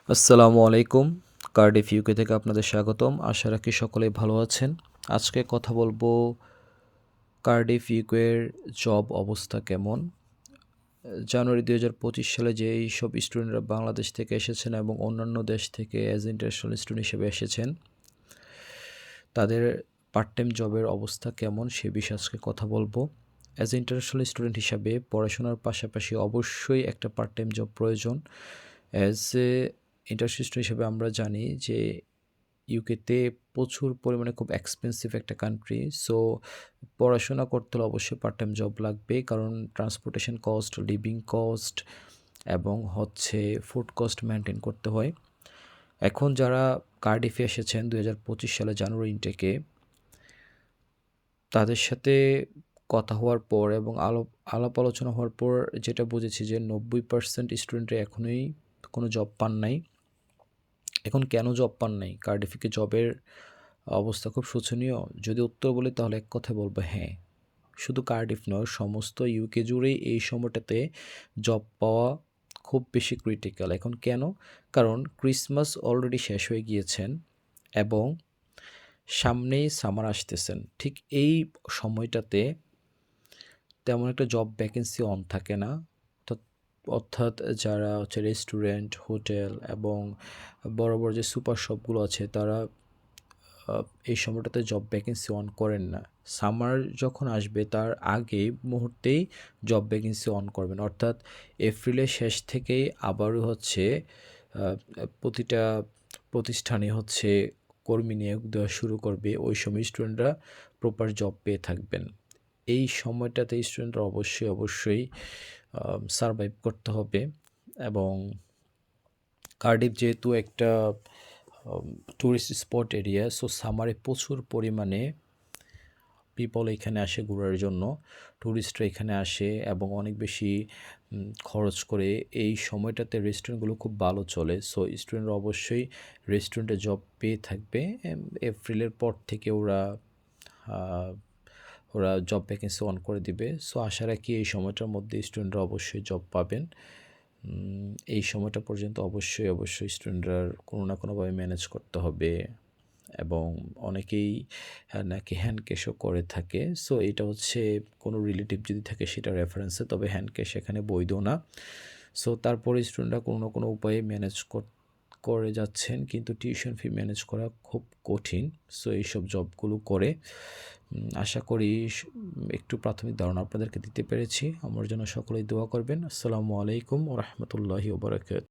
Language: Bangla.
আসসালামু আলাইকুম। কার্ডিফ ইউকে থেকে আপনাদের স্বাগতম। আশা রাখি সকলেই ভালো আছেন। আজকে কথা বলবো কার্ডিফ ইউকের জব অবস্থা কেমন। জানুয়ারি ২০২৫ সালে যেই সব স্টুডেন্টরা বাংলাদেশ থেকে এসেছেন এবং অন্যান্য দেশ থেকে অ্যাজ ইন্টারন্যাশনাল স্টুডেন্ট হিসেবে এসেছেন, তাদের পার্ট টাইম জবের অবস্থা কেমন সে বিষয়ে আজকে কথা বলবো। অ্যাজ ইন্টারন্যাশনাল স্টুডেন্ট হিসাবে পড়াশোনার পাশাপাশি অবশ্যই একটা পার্ট টাইম জব প্রয়োজন। অ্যাজ এ ইন্টারন্যাশনাল স্টুডেন্ট হিসেবে আমরা জানি যে ইউকেতে প্রচুর পরিমাণে খুব এক্সপেন্সিভ একটা কান্ট্রি। সো পড়াশোনা করতে হলে অবশ্যই পার্ট টাইম জব লাগবে, কারণ ট্রান্সপোর্টেশন কস্ট, লিভিং কস্ট এবং ফুড কস্ট মেনটেন করতে হয়। এখন যারা কার্ডিফে এসেছেন ২০২৫ সালে জানুয়ারি ইনটেকে, তাদের সাথে কথা হওয়ার পর এবং আলাপ আলোচনা হওয়ার পর যেটা বুঝেছি যে ৯০% স্টুডেন্টরা এখনোই কোনো জব পান নাই। এখন কেন জব পান নাই? কার্ডিফে জবের অবস্থা খুব শোচনীয়? যদি উত্তর বলি তাহলে এক কথায় বলবো হ্যাঁ। শুধু কার্ডিফ নয়, সমস্ত ইউকে জুড়েই এই সময়টাতে জব পাওয়া খুব বেশি ক্রিটিক্যাল। এখন কেন? কারণ ক্রিসমাস অলরেডি শেষ হয়ে গিয়েছেন এবং সামনেই সামার আসতেছেন। ঠিক এই সময়টাতে তেমন একটা জব ভ্যাকেন্সি অন থাকে না। অর্থাৎ যারা রেস্টুরেন্ট, হোটেল এবং বড় বড় যে সুপার শপগুলো আছে, তারা এই সময়টাতে জব ভ্যাকেন্সি অন করেন না। সামার যখন আসবে তার আগে মুহূর্তেই জব ভ্যাকেন্সি অন করবেন। অর্থাৎ এপ্রিলের শেষ থেকেই আবারও প্রতিটা প্রতিষ্ঠানে কর্মী নিয়োগ দেওয়া শুরু করবে। ওই সময় স্টুডেন্টরা প্রপার জব পেয়ে থাকবেন। এই সময়টাতে স্টুডেন্টরা অবশ্যই সারভাইভ করতে হবে। এবং কার্ডিফ যেহেতু একটা ট্যুরিস্ট স্পট এরিয়া, সো সামারে প্রচুর পরিমাণে পিপল এখানে আসে ঘোরার জন্য। ট্যুরিস্টরা এখানে আসে এবং অনেক বেশি খরচ করে। এই সময়টাতে রেস্টুরেন্টগুলো খুব ভালো চলে। সো স্টুডেন্টরা অবশ্যই রেস্টুরেন্টে জব পেয়ে থাকবে। এপ্রিলের পর থেকে ওরা জব ভ্যাকেন্সি অন করে দিবে। সো আশা রাখি এই সময়টার মধ্যে স্টুডেন্টরা অবশ্যই জব পাবেন। এই সময়টা পর্যন্ত অবশ্যই স্টুডেন্টরা কোনো না কোনোভাবে ম্যানেজ করতে হবে। এবং অনেকেই নাকি হ্যান্ড ক্যাশও করে থাকে। সো এটা কোনো রিলেটিভ যদি থাকে সেটা রেফারেন্সে, তবে হ্যান্ড ক্যাশ এখানে বৈধ না। সো তারপরে স্টুডেন্টরা কোনো না কোনো উপায়ে ম্যানেজ করে যাচ্ছেন, কিন্তু টিউশন ফি ম্যানেজ করা খুব কঠিন। সো এইসব জবগুলো করে আশা করি একটু প্রাথমিক ধারণা আপনাদেরকে দিতে পেরেছি। আমার জন্য সকলেই দোয়া করবেন। আসসালামু আলাইকুম ওয়া রাহমাতুল্লাহি ওয়া বারাকাতুহু।